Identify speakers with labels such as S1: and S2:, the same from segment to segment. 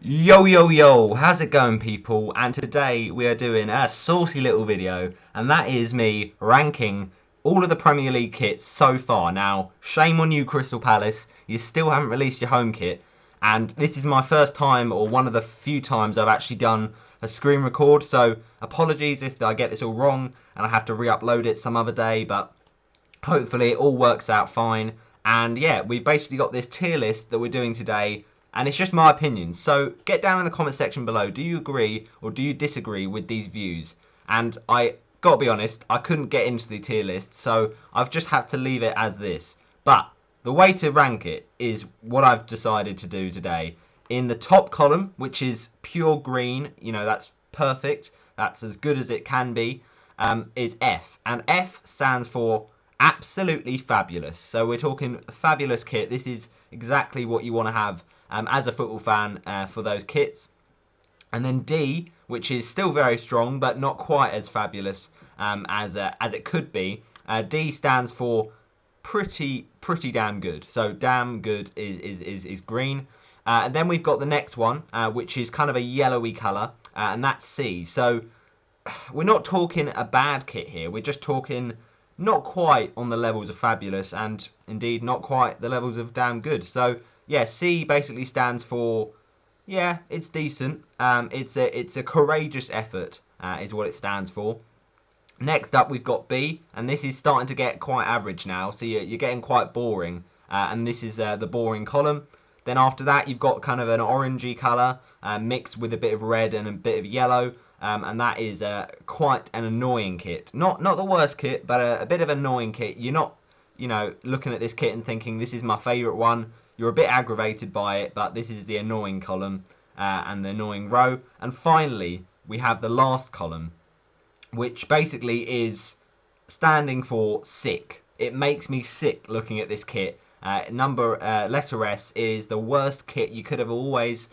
S1: Yo yo yo, how's it going people? And today we are doing a saucy little video, and that is me ranking all of the Premier League kits so far. Now, shame on you Crystal Palace, you still haven't released your home kit, and this is my first time, or one of the few times I've actually done a screen record, so apologies if I get this all wrong and I have to re-upload it some other day, but hopefully it all works out fine. And yeah, we've basically got this tier list that we're doing today, and it's just my opinion. So get down in the comment section below. Do you agree or do you disagree with these views? And I gotta be honest, I couldn't get into the tier list, so I've just had to leave it as this. But the way to rank it is what I've decided to do today. In the top column, which is pure green, you know, that's perfect, that's as good as it can be, is F. And F stands for absolutely fabulous. So we're talking fabulous kit. This is exactly what you want to have as a football fan for those kits. And then D, which is still very strong but not quite as fabulous as it could be. D stands for pretty damn good. So damn good is green. And then we've got the next one, which is kind of a yellowy colour, and that's C. So we're not talking a bad kit here. We're just talking not quite on the levels of fabulous, and indeed not quite the levels of damn good. So yeah, C basically stands for, yeah, it's decent. It's a courageous effort, is what it stands for. Next up we've got B, and this is starting to get quite average now, so you're getting quite boring, and this is the boring column. Then after that you've got kind of an orangey colour mixed with a bit of red and a bit of yellow, and that is quite an annoying kit. Not the worst kit, but a bit of an annoying kit. You're not, you know, looking at this kit and thinking this is my favourite one. You're a bit aggravated by it, but this is the annoying column and the annoying row. And finally we have the last column, which basically is standing for sick. It makes me sick looking at this kit. Letter S is the worst kit you could have always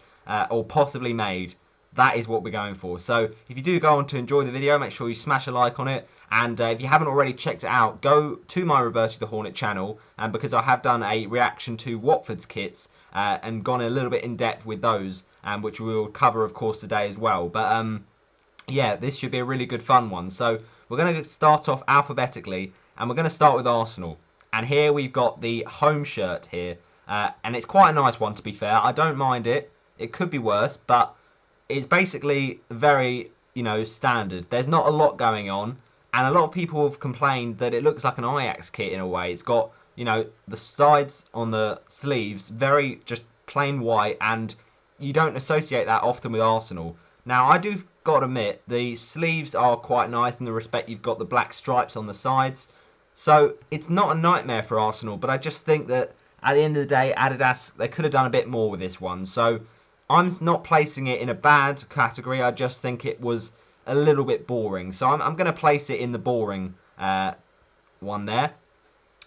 S1: or possibly made. That is what we're going for. So if you do go on to enjoy the video, make sure you smash a like on it. And if you haven't already checked it out, go to my Roberto the Hornet channel, because I have done a reaction to Watford's kits and gone a little bit in depth with those, which we will cover of course today as well. But yeah, this should be a really good fun one. So we're going to start off alphabetically, and we're going to start with Arsenal. And here we've got the home shirt here, and it's quite a nice one to be fair. I don't mind it. It could be worse, but it's basically very, you know, standard. There's not a lot going on, and a lot of people have complained that it looks like an Ajax kit in a way. It's got, you know, the sides on the sleeves very just plain white, and you don't associate that often with Arsenal. Now I do got to admit the sleeves are quite nice in the respect you've got the black stripes on the sides. So it's not a nightmare for Arsenal, but I just think that at the end of the day, Adidas, they could have done a bit more with this one. So I'm not placing it in a bad category. I just think it was a little bit boring. So I'm going to place it in the boring one there.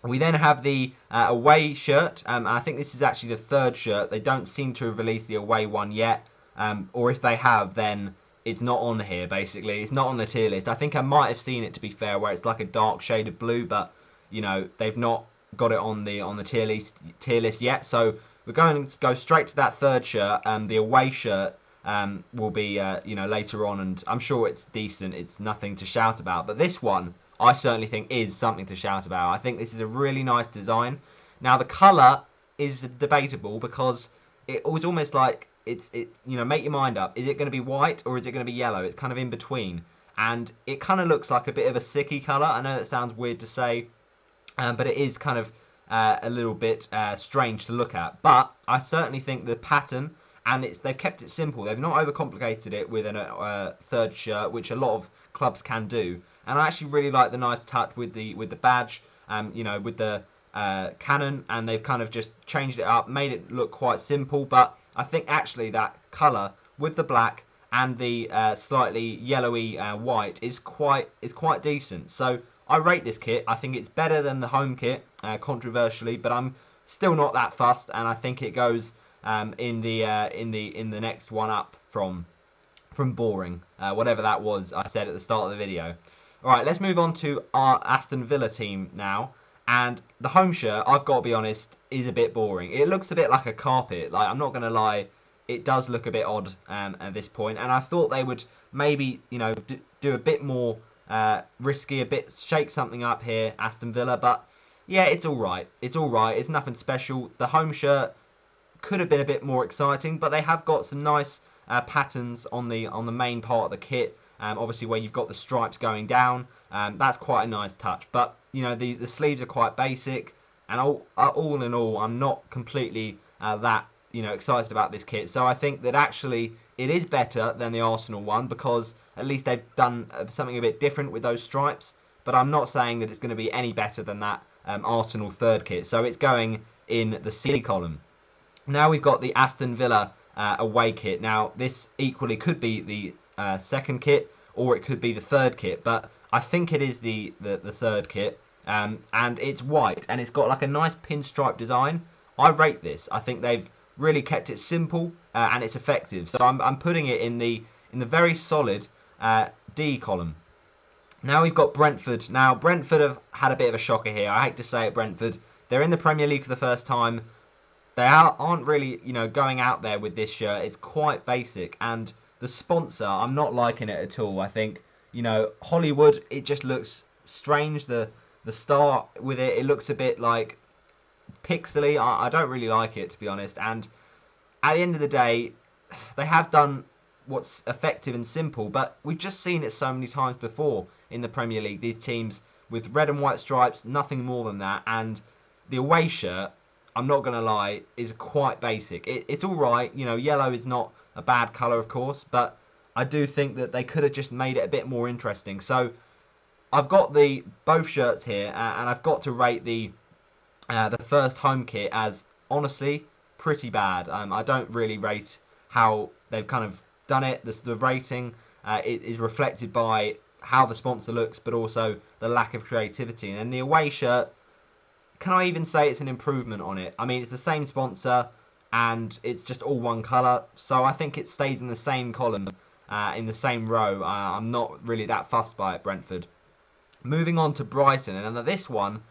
S1: We then have the away shirt. I think this is actually the third shirt. They don't seem to have released the away one yet. Or if they have, then it's not on here basically. It's not on the tier list. I think I might have seen it, to be fair, where it's like a dark shade of blue, but you know, they've not got it on the tier list yet. So we're going to go straight to that third shirt, and the away shirt will be you know, later on, and I'm sure it's decent. It's nothing to shout about, but this one I certainly think is something to shout about. I think this is a really nice design. Now the colour is debatable because it was almost like you know, make your mind up. Is it going to be white or is it going to be yellow? It's kind of in between, and it kind of looks like a bit of a sicky colour. I know that sounds weird to say, but it is kind of a little bit strange to look at. But I certainly think the pattern, and they've kept it simple. They've not overcomplicated it with a third shirt, which a lot of clubs can do. And I actually really like the nice touch with the badge, you know, with the cannon, and they've kind of just changed it up, made it look quite simple. But I think actually that colour with the black and the slightly yellowy white is quite decent. So I rate this kit. I think it's better than the home kit, controversially, but I'm still not that fussed, and I think it goes in the next one up from boring, whatever that was I said at the start of the video. All right, let's move on to our Aston Villa team now. And the home shirt, I've got to be honest, is a bit boring. It looks a bit like a carpet. Like, I'm not going to lie, it does look a bit odd at this point, and I thought they would maybe, you know, do a bit more risky, a bit shake something up here, Aston Villa. But yeah, it's all right. It's all right. It's nothing special. The home shirt could have been a bit more exciting, but they have got some nice patterns on the main part of the kit. Obviously, where you've got the stripes going down, that's quite a nice touch. But you know, the sleeves are quite basic, and all in all, I'm not completely that, you know, excited about this kit. So I think that actually it is better than the Arsenal one, because at least they've done something a bit different with those stripes. But I'm not saying that it's going to be any better than that Arsenal third kit. So it's going in the C column. Now we've got the Aston Villa away kit. Now this equally could be the second kit, or it could be the third kit, but I think it is the third kit. And it's white, and it's got like a nice pinstripe design. I rate this. I think they've really kept it simple and it's effective. So I'm putting it in the very solid D column. Now we've got Brentford. Now Brentford have had a bit of a shocker here. I hate to say it, Brentford. They're in the Premier League for the first time. They aren't really, you know, going out there with this shirt. It's quite basic, and the sponsor, I'm not liking it at all. I think, you know, Hollywood, it just looks strange. The star with it looks a bit like pixely. I don't really like it, to be honest. And at the end of the day, they have done what's effective and simple, but we've just seen it so many times before in the Premier League. These teams with red and white stripes, nothing more than that. And the away shirt, I'm not going to lie, is quite basic. It's all right. You know, yellow is not a bad colour, of course, but I do think that they could have just made it a bit more interesting. So I've got both shirts here, and I've got to rate the first home kit as, honestly, pretty bad. I don't really rate how they've kind of done it. The rating it is reflected by how the sponsor looks, but also the lack of creativity. And the away shirt, can I even say it's an improvement on it? I mean, it's the same sponsor, and it's just all one colour, so I think it stays in the same column, in the same row. I'm not really that fussed by it, Brentford. Moving on to Brighton, and this one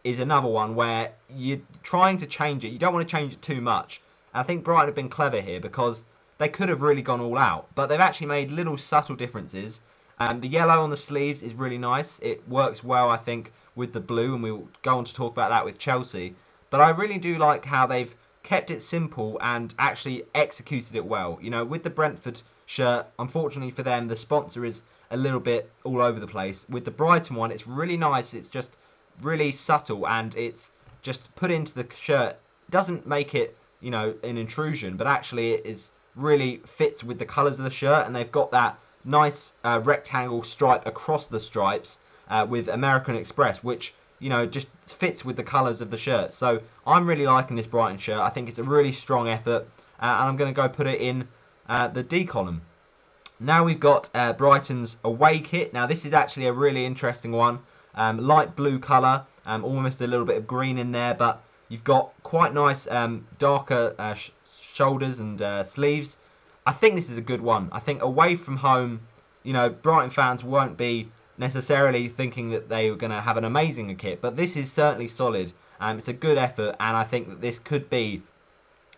S1: is another one where you're trying to change it. You don't want to change it too much. I think Brighton have been clever here, because they could have really gone all out, but they've actually made little subtle differences. The yellow on the sleeves is really nice. It works well, I think, with the blue, and we'll go on to talk about that with Chelsea. But I really do like how they've kept it simple and actually executed it well. You know, with the Brentford shirt, unfortunately for them, the sponsor is a little bit all over the place. With the Brighton one, it's really nice. It's just really subtle, and it's just put into the shirt. Doesn't make it, you know, an intrusion, but actually it is really fits with the colours of the shirt, and they've got that nice rectangle stripe across the stripes with American Express, which, you know, just fits with the colours of the shirt. So I'm really liking this Brighton shirt. I think it's a really strong effort, and I'm going to go put it in the D column. Now we've got Brighton's away kit. Now this is actually a really interesting one. Light blue colour, almost a little bit of green in there, but you've got quite nice darker shoulders and sleeves. I think this is a good one. I think away from home, you know, Brighton fans won't be necessarily thinking that they were going to have an amazing kit, but this is certainly solid. It's a good effort, and I think that this could be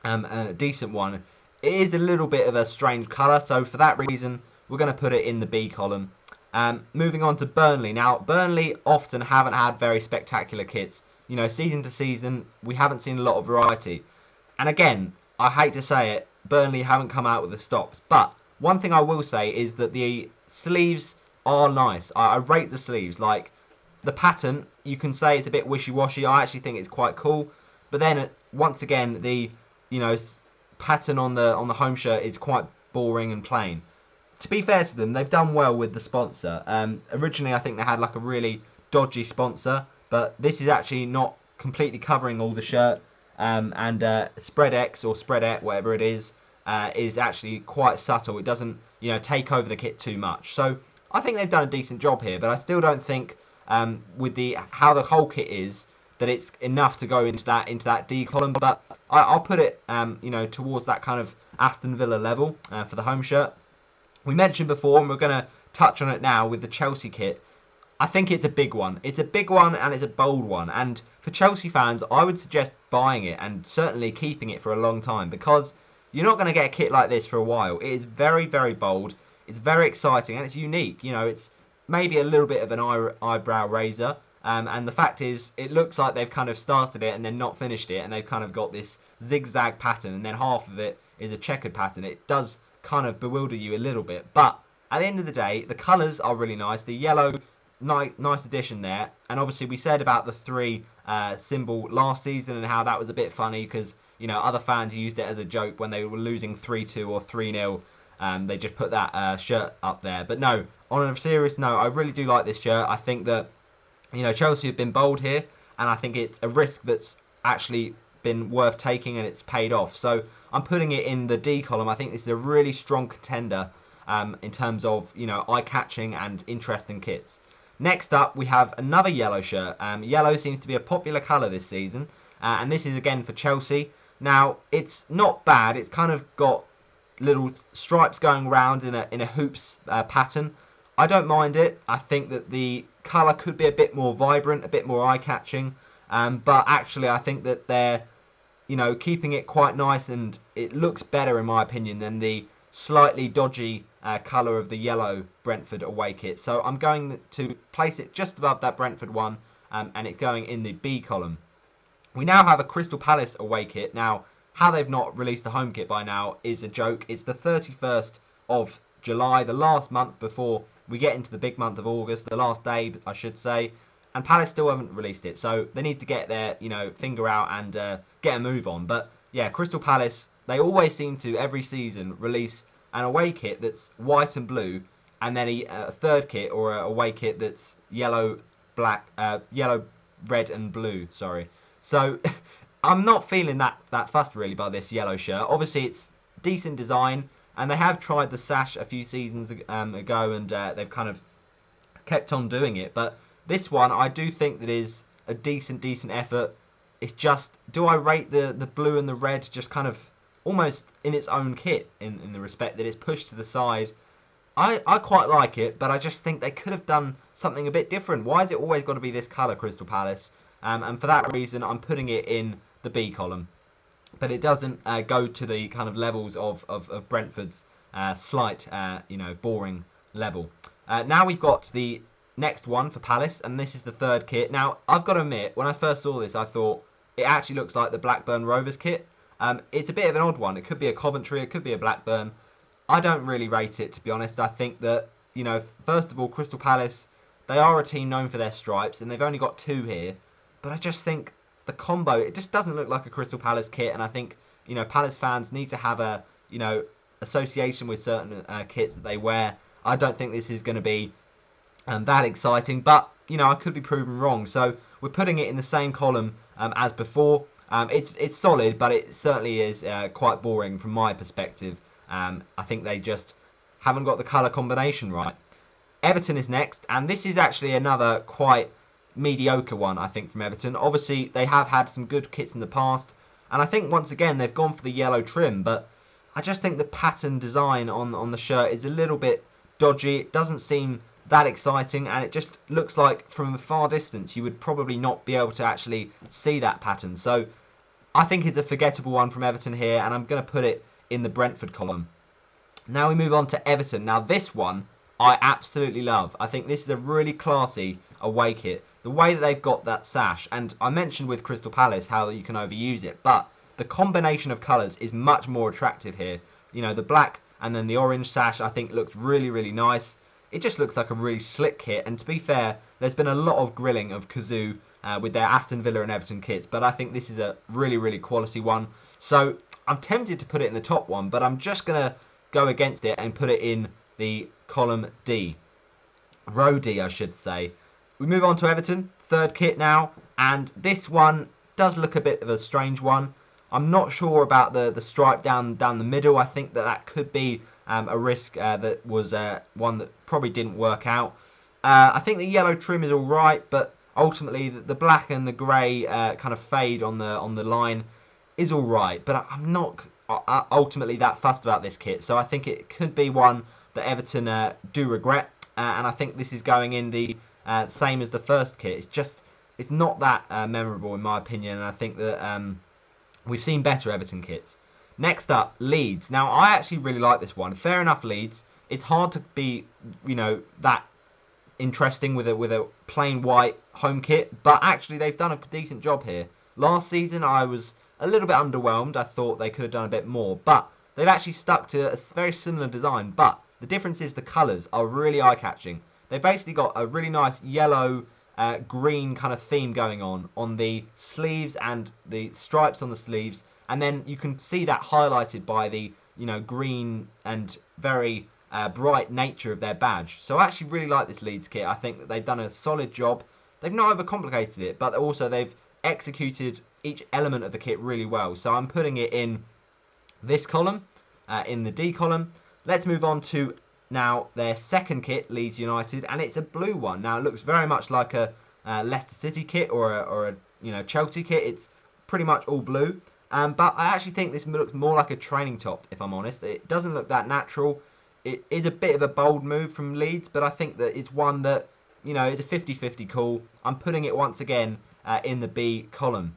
S1: a decent one. It is a little bit of a strange colour, so for that reason, we're going to put it in the B column. Moving on to Burnley. Now, Burnley often haven't had very spectacular kits. You know, season to season, we haven't seen a lot of variety. And again, I hate to say it, Burnley haven't come out with the stops. But one thing I will say is that the sleeves are nice. I rate the sleeves. Like, the pattern, you can say it's a bit wishy-washy. I actually think it's quite cool. But then, once again, the, you know, pattern on the home shirt is quite boring and plain. To be fair to them, they've done well with the sponsor. Originally, I think they had like a really dodgy sponsor, but this is actually not completely covering all the shirt. And Spread X or Spread X, whatever it is actually quite subtle. It doesn't, you know, take over the kit too much. So I think they've done a decent job here, but I still don't think with how the whole kit is that it's enough to go into that D column. But I'll put it, you know, towards that kind of Aston Villa level for the home shirt. We mentioned before, and we're going to touch on it now with the Chelsea kit. I think it's a big one. It's a big one, and it's a bold one. And for Chelsea fans, I would suggest buying it and certainly keeping it for a long time, because, you're not going to get a kit like this for a while. It is very, very bold. It's very exciting and it's unique. You know, it's maybe a little bit of an eyebrow raiser. And the fact is, it looks like they've kind of started it and then not finished it, and they've kind of got this zigzag pattern, and then half of it is a checkered pattern. It does kind of bewilder you a little bit, but at the end of the day, the colours are really nice. The yellow, nice addition there, and obviously we said about the 3 symbol last season and how that was a bit funny because, you know, other fans used it as a joke when they were losing 3-2 or 3-0. They just put that shirt up there. But no, on a serious note, I really do like this shirt. I think that, you know, Chelsea have been bold here, and I think it's a risk that's actually been worth taking, and it's paid off. So I'm putting it in the D column. I think this is a really strong contender in terms of, you know, eye-catching and interesting kits. Next up, we have another yellow shirt. Yellow seems to be a popular colour this season, and this is again for Chelsea. Now, it's not bad. It's kind of got little stripes going around in a hoops pattern. I don't mind it. I think that the colour could be a bit more vibrant, a bit more eye-catching, but actually I think that they're, you know, keeping it quite nice, and it looks better in my opinion than the slightly dodgy colour of the yellow Brentford away kit. So I'm going to place it just above that Brentford one, and it's going in the B column. We now have a Crystal Palace away kit. Now, how they've not released a home kit by now is a joke. It's the 31st of July, the last month before we get into the big month of August, the last day, I should say, and Palace still haven't released it, so they need to get their, you know, finger out and get a move on. But yeah, Crystal Palace, they always seem to every season release an away kit that's white and blue, and then a third kit or a away kit that's yellow, black, yellow, red, and blue. Sorry. So I'm not feeling that fussed really by this yellow shirt. Obviously, it's decent design, and they have tried the sash a few seasons ago, and they've kind of kept on doing it. But this one, I do think that is a decent effort. It's just, do I rate the blue and the red just kind of almost in its own kit in the respect that it's pushed to the side? I quite like it, but I just think they could have done something a bit different. Why has it always got to be this colour, Crystal Palace? And for that reason, I'm putting it in the B column. But it doesn't go to the kind of levels of Brentford's slight, you know, boring level. Now we've got the next one for Palace, and this is the third kit. Now, I've got to admit, when I first saw this, I thought it actually looks like the Blackburn Rovers kit. It's a bit of an odd one. It could be a Coventry, it could be a Blackburn. I don't really rate it, to be honest. I think that, you know, first of all, Crystal Palace, they are a team known for their stripes, and they've only got 2 here. But I just think the combo, it just doesn't look like a Crystal Palace kit, and I think, you know, Palace fans need to have a, you know, association with certain kits that they wear. I don't think this is going to be that exciting, but, you know, I could be proven wrong. So we're putting it in the same column as before. It's solid, but it certainly is quite boring from my perspective. I think they just haven't got the colour combination right. Everton is next, and this is actually another quite mediocre one, I think, from Everton. Obviously, they have had some good kits in the past, and I think once again they've gone for the yellow trim, but I just think the pattern design on the shirt is a little bit dodgy. It doesn't seem that exciting, and it just looks like from a far distance you would probably not be able to actually see that pattern. So I think it's a forgettable one from Everton here, and I'm going to put it in the Brentford column. Now we move on to Everton. Now this one I absolutely love. I think this is a really classy away kit. The way that they've got that sash, and I mentioned with Crystal Palace how you can overuse it, but the combination of colours is much more attractive here. You know, the black and then the orange sash I think looks really nice. It just looks like a really slick kit, and to be fair, there's been a lot of grilling of Kazoo with their Aston Villa and Everton kits, but I think this is a really quality one. So I'm tempted to put it in the top one, but I'm just going to go against it and put it in the column D. Row D, I should say. We move on to Everton, third kit now, and this one does look a bit of a strange one. I'm not sure about the stripe down the middle. I think that could be a risk that was one that probably didn't work out. I think the yellow trim is all right, but ultimately the black and the grey kind of fade on the line is all right. But I'm not ultimately that fussed about this kit, so I think it could be one that Everton do regret, and I think this is going in the same as the first kit. It's not that memorable in my opinion, and I think that we've seen better Everton kits. Next up, Leeds. Now, I actually really like this one. Fair enough, Leeds. It's hard to be, that interesting with a plain white home kit, but actually they've done a decent job here. Last season, I was a little bit underwhelmed. I thought they could have done a bit more, but they've actually stuck to a very similar design. But the difference is the colours are really eye-catching. They've basically got a really nice yellow, green kind of theme going on the sleeves and the stripes on the sleeves, and then you can see that highlighted by the green and very bright nature of their badge. So I actually really like this Leeds kit. I think that they've done a solid job. They've not overcomplicated it, but also they've executed each element of the kit really well. So I'm putting it in this column, in the D column. Let's move on to now their second kit, Leeds United, and it's a blue one. Now it looks very much like a Leicester City kit or a Chelsea kit. It's pretty much all blue, but I actually think this looks more like a training top, if I'm honest. It doesn't look that natural. It is a bit of a bold move from Leeds, but I think that it's one that is a 50-50 call. I'm putting it once again in the B column.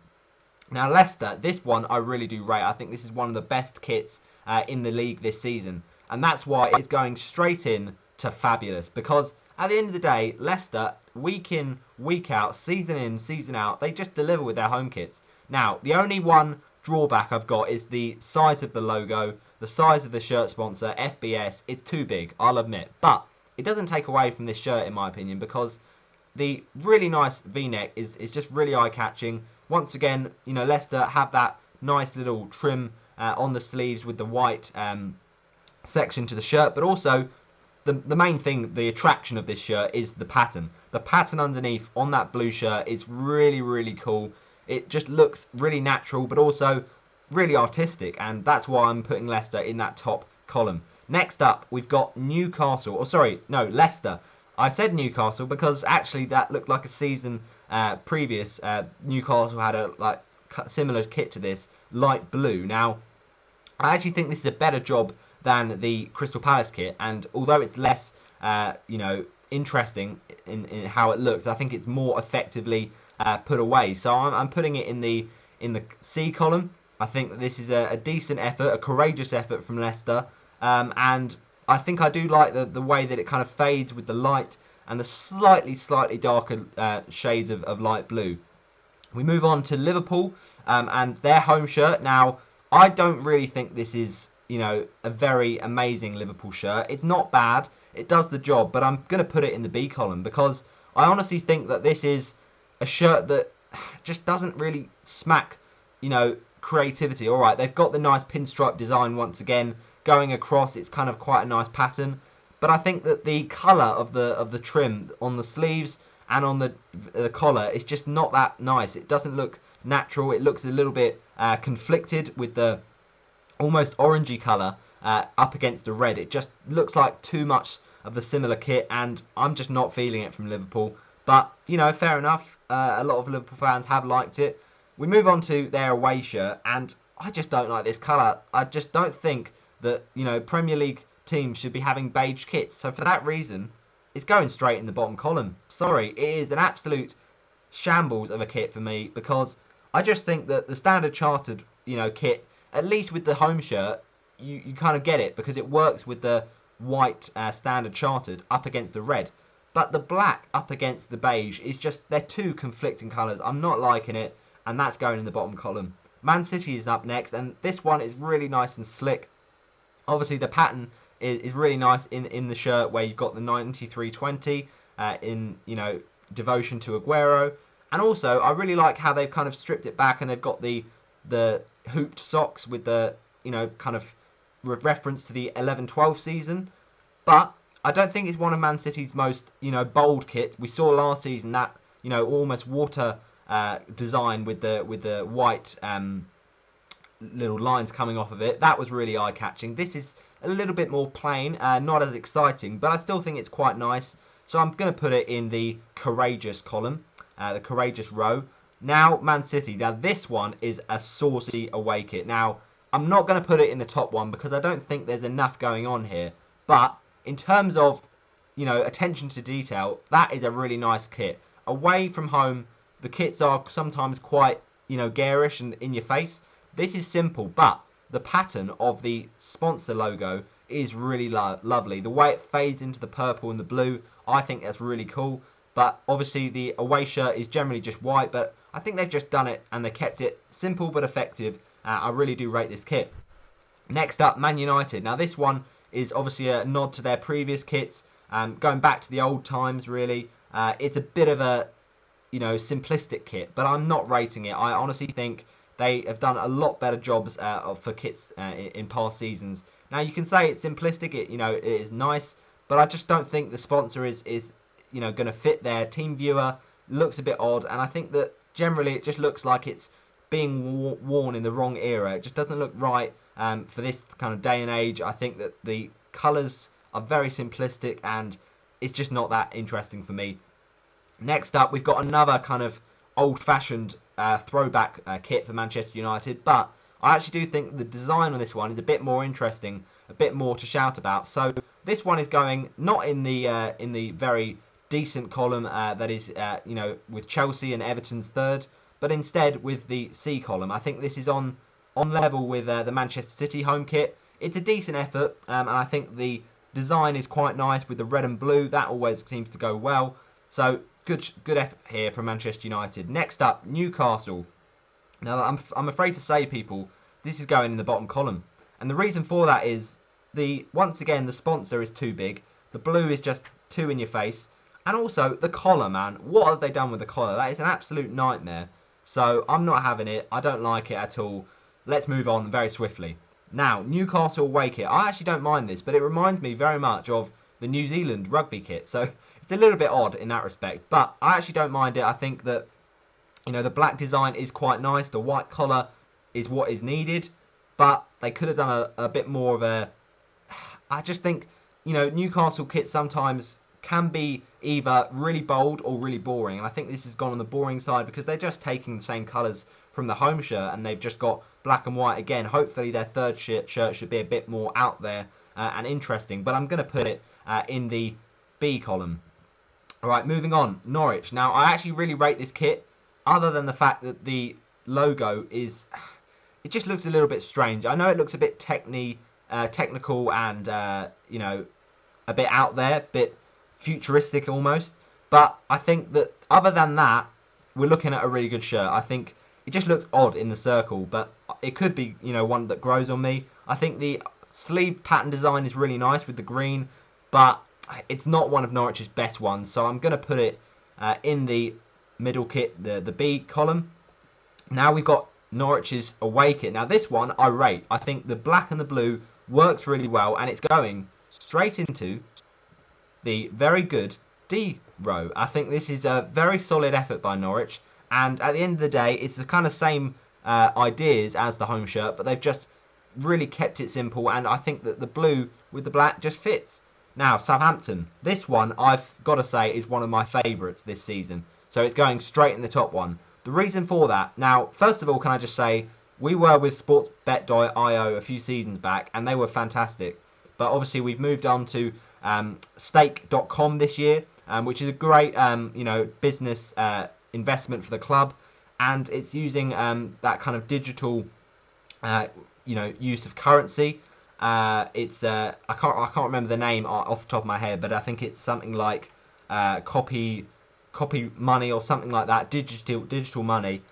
S1: Now Leicester, this one I really do rate. I think this is one of the best kits in the league this season. And that's why it's going straight in to fabulous. Because at the end of the day, Leicester, week in, week out, season in, season out, they just deliver with their home kits. Now, the only one drawback I've got is the size of the logo, the size of the shirt sponsor, FBS. It's too big, I'll admit. But it doesn't take away from this shirt, in my opinion, because the really nice V-neck is just really eye-catching. Once again, Leicester have that nice little trim on the sleeves with the white section to the shirt, but also the main thing, the attraction of this shirt is the pattern. The pattern underneath on that blue shirt is really, really cool. It just looks really natural, but also really artistic, and that's why I'm putting Leicester in that top column. Next up, we've got Leicester. I said Newcastle because actually that looked like a season previous. Newcastle had a similar kit to this, light blue. Now, I actually think this is a better job than the Crystal Palace kit, and although it's less interesting in how it looks, I think it's more effectively put away. So I'm putting it in the C column. I think that this is a decent effort, a courageous effort from Leicester, and I think I do like the way that it kind of fades with the light and the slightly darker shades of light blue. We move on to Liverpool and their home shirt. Now, I don't really think this is a very amazing Liverpool shirt. It's not bad. It does the job, but I'm going to put it in the B column because I honestly think that this is a shirt that just doesn't really smack, creativity. All right, they've got the nice pinstripe design once again going across. It's kind of quite a nice pattern, but I think that the colour of the trim on the sleeves and on the collar is just not that nice. It doesn't look natural. It looks a little bit conflicted with the almost orangey colour up against the red. It just looks like too much of the similar kit, and I'm just not feeling it from Liverpool. But, fair enough. A lot of Liverpool fans have liked it. We move on to their away shirt, and I just don't like this colour. I just don't think that, Premier League teams should be having beige kits. So for that reason, it's going straight in the bottom column. Sorry, it is an absolute shambles of a kit for me, because I just think that the standard chartered, kit, at least with the home shirt, you kind of get it because it works with the white standard chartered up against the red. But the black up against the beige is just, they're two conflicting colours. I'm not liking it, and that's going in the bottom column. Man City is up next, and this one is really nice and slick. Obviously, the pattern is really nice in the shirt, where you've got the 93-20 in, devotion to Aguero. And also, I really like how they've kind of stripped it back, and they've got the hooped socks with the, kind of reference to the 11-12 season. But I don't think it's one of Man City's most, bold kits. We saw last season that, almost water design with the white little lines coming off of it. That was really eye-catching. This is a little bit more plain, not as exciting, but I still think it's quite nice. So I'm going to put it in the courageous column, the courageous row. Now, Man City. Now, this one is a saucy away kit. Now, I'm not going to put it in the top one because I don't think there's enough going on here. But in terms of, attention to detail, that is a really nice kit. Away from home, the kits are sometimes quite, garish and in your face. This is simple, but the pattern of the sponsor logo is really lovely. The way it fades into the purple and the blue, I think that's really cool. But obviously the away shirt is generally just white, but I think they've just done it and they kept it simple but effective. I really do rate this kit. Next up, Man United. Now this one is obviously a nod to their previous kits, going back to the old times really. It's a bit of a, simplistic kit, but I'm not rating it. I honestly think they have done a lot better jobs for kits in past seasons. Now you can say it's simplistic, it is nice, but I just don't think the sponsor is going to fit their team viewer. Looks a bit odd, and I think that generally it just looks like it's being worn in the wrong era. It just doesn't look right for this kind of day and age. I think that the colours are very simplistic and it's just not that interesting for me. Next up, we've got another kind of old-fashioned throwback kit for Manchester United, but I actually do think the design on this one is a bit more interesting, a bit more to shout about. So this one is going not in the very decent column that is with Chelsea and Everton's third, but instead with the C column. I think this is on level with the Manchester City home kit. It's a decent effort, and I think the design is quite nice with the red and blue. That always seems to go well. So good effort here from Manchester United. Next up, Newcastle. Now I'm afraid to say, people, this is going in the bottom column, and the reason for that is once again the sponsor is too big. The blue is just too in your face. And also, the collar, man. What have they done with the collar? That is an absolute nightmare. So, I'm not having it. I don't like it at all. Let's move on very swiftly. Now, Newcastle away kit. I actually don't mind this, but it reminds me very much of the New Zealand rugby kit. So, it's a little bit odd in that respect. But I actually don't mind it. I think that, the black design is quite nice. The white collar is what is needed. But they could have done a bit more of a... I just think, Newcastle kits sometimes can be either really bold or really boring, and I think this has gone on the boring side because they're just taking the same colours from the home shirt and they've just got black and white again. Hopefully their third shirt should be a bit more out there and interesting, but I'm going to put it in the B column. Alright, moving on, Norwich. Now I actually really rate this kit, other than the fact that the logo it just looks a little bit strange. I know it looks a bit technical and a bit out there, bit futuristic almost, but I think that other than that, we're looking at a really good shirt. I think it just looks odd in the circle, but it could be one that grows on me. I think the sleeve pattern design is really nice with the green, but it's not one of Norwich's best ones, so I'm going to put it in the middle kit, the B column. Now we've got Norwich's away kit. Now this one I rate. I think the black and the blue works really well, and it's going straight into the very good D row. I think this is a very solid effort by Norwich, and at the end of the day, it's the kind of same ideas as the home shirt, but they've just really kept it simple, and I think that the blue with the black just fits. Now, Southampton. This one, I've got to say, is one of my favourites this season, so it's going straight in the top one. The reason for that, now, first of all, can I just say, we were with sportsbet.io a few seasons back, and they were fantastic, but obviously we've moved on to stake.com this year, which is a great business investment for the club, and it's using that kind of digital use of currency. It's I can't remember the name off the top of my head, but I think it's something like copy money or something like that, digital money.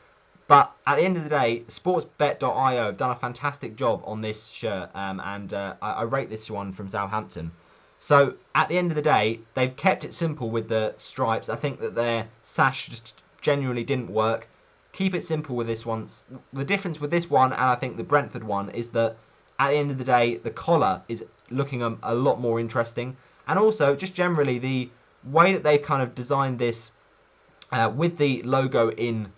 S1: But at the end of the day, sportsbet.io have done a fantastic job on this shirt, and I rate this one from Southampton. So at the end of the day, they've kept it simple with the stripes. I think that their sash just genuinely didn't work. Keep it simple with this one. The difference with this one and I think the Brentford one is that at the end of the day, the collar is looking a lot more interesting, and also just generally the way that they've kind of designed this with the logo in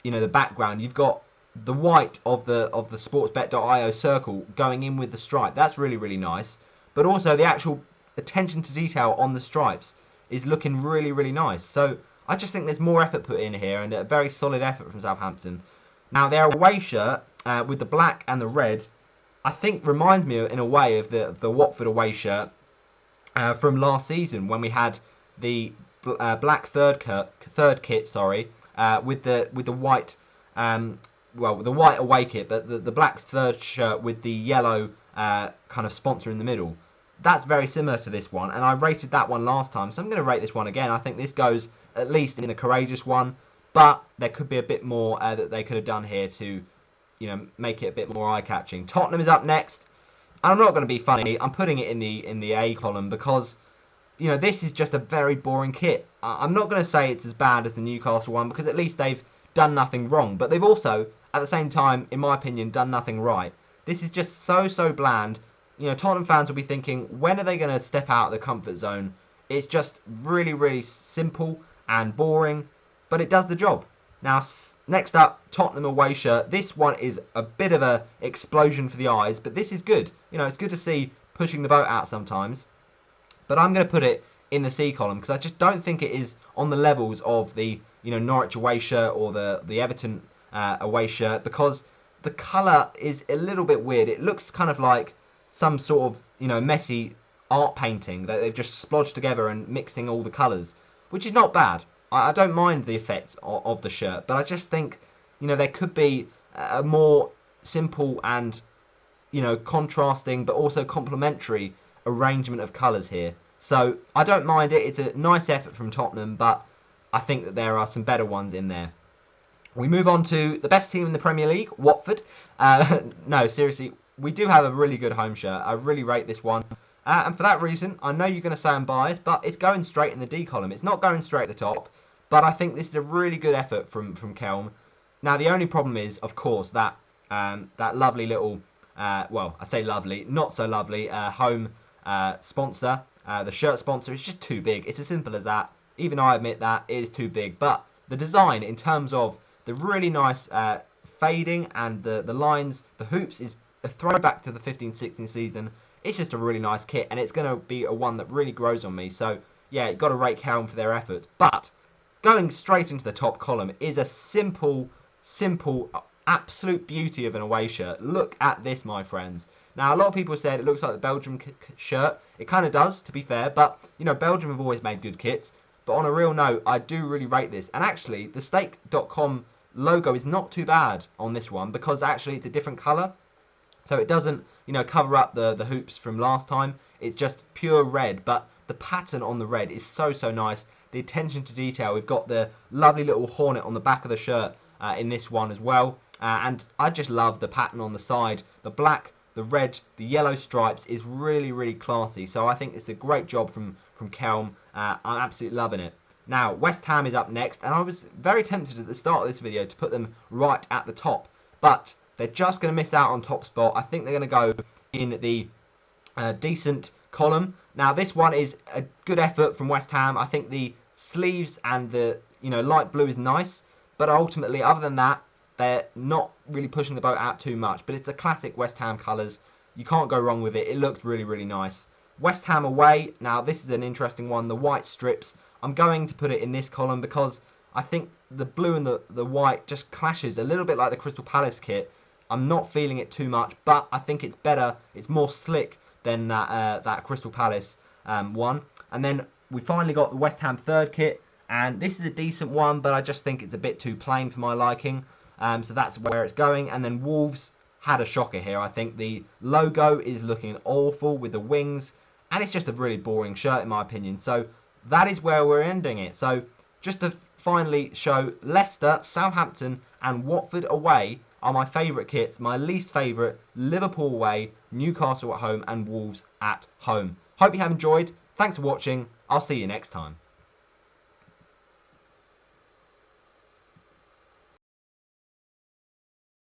S1: the background. You've got the white of the sportsbet.io circle going in with the stripe. That's really, really nice. But also the actual attention to detail on the stripes is looking really, really nice. So I just think there's more effort put in here, and a very solid effort from Southampton. Now their away shirt with the black and the red, I think reminds me in a way of the Watford away shirt from last season when we had the black third kit, with the white well, the white away kit, but the black third shirt with the yellow kind of sponsor in the middle. That's very similar to this one, and I rated that one last time, so I'm going to rate this one again. I think this goes at least in the courageous one, but there could be a bit more that they could have done here to, make it a bit more eye-catching. Tottenham is up next. I'm not going to be funny. I'm putting it in the A column because, this is just a very boring kit. I'm not going to say it's as bad as the Newcastle one because at least they've done nothing wrong, but they've also, at the same time, in my opinion, done nothing right. This is just so bland. Tottenham fans will be thinking, when are they going to step out of the comfort zone? It's just really simple and boring, but it does the job. Now, next up, Tottenham away shirt. This one is a bit of a explosion for the eyes, but this is good. It's good to see pushing the boat out sometimes. But I'm going to put it in the C column because I just don't think it is on the levels of the Norwich away shirt or the Everton away shirt, because the colour is a little bit weird. It looks kind of like some sort of messy art painting that they've just splodged together and mixing all the colours, which is not bad. I don't mind the effect of the shirt, but I just think there could be a more simple and contrasting but also complementary arrangement of colours here. So I don't mind it. It's a nice effort from Tottenham, but I think that there are some better ones in there. We move on to the best team in the Premier League, Watford. No, seriously, we do have a really good home shirt. I really rate this one. And for that reason, I know you're going to say I'm biased, but it's going straight in the D column. It's not going straight at the top, but I think this is a really good effort from Kelm. Now, the only problem is, of course, that lovely little, well, I say lovely, not so lovely, home sponsor. The shirt sponsor is just too big. It's as simple as that. Even I admit that it is too big. But the design, in terms of the really nice fading and the lines, the hoops, is a throwback to the 15-16 season. It's just a really nice kit, and it's going to be a one that really grows on me. So, yeah, you've got to rate Kelm for their effort. But going straight into the top column is a simple, absolute beauty of an away shirt. Look at this, my friends. Now, a lot of people said it looks like the Belgium shirt. It kind of does, to be fair. But, Belgium have always made good kits. But on a real note, I do really rate this. And actually, the Stake.com logo is not too bad on this one because actually it's a different colour. So it doesn't, cover up the hoops from last time. It's just pure red, but the pattern on the red is so nice. The attention to detail. We've got the lovely little hornet on the back of the shirt in this one as well. And I just love the pattern on the side. The black, the red, the yellow stripes is really classy. So I think it's a great job from Kelm. I'm absolutely loving it. Now, West Ham is up next, and I was very tempted at the start of this video to put them right at the top, but they're just going to miss out on top spot. I think they're going to go in the decent column. Now, this one is a good effort from West Ham. I think the sleeves and the light blue is nice, but ultimately, other than that, they're not really pushing the boat out too much. But it's the classic West Ham colours. You can't go wrong with it. It looks really nice. West Ham away. Now, this is an interesting one. The white strips. I'm going to put it in this column because I think the blue and the white just clashes a little bit like the Crystal Palace kit. I'm not feeling it too much, but I think it's better. It's more slick than that Crystal Palace one. And then we finally got the West Ham third kit, and this is a decent one, but I just think it's a bit too plain for my liking. So that's where it's going. And then Wolves had a shocker here. I think the logo is looking awful with the wings, and it's just a really boring shirt in my opinion. So that is where we're ending it. So just to finally show, Leicester, Southampton and Watford away are my favourite kits. My least favourite, Liverpool away, Newcastle at home and Wolves at home. Hope you have enjoyed. Thanks for watching. I'll see you next time.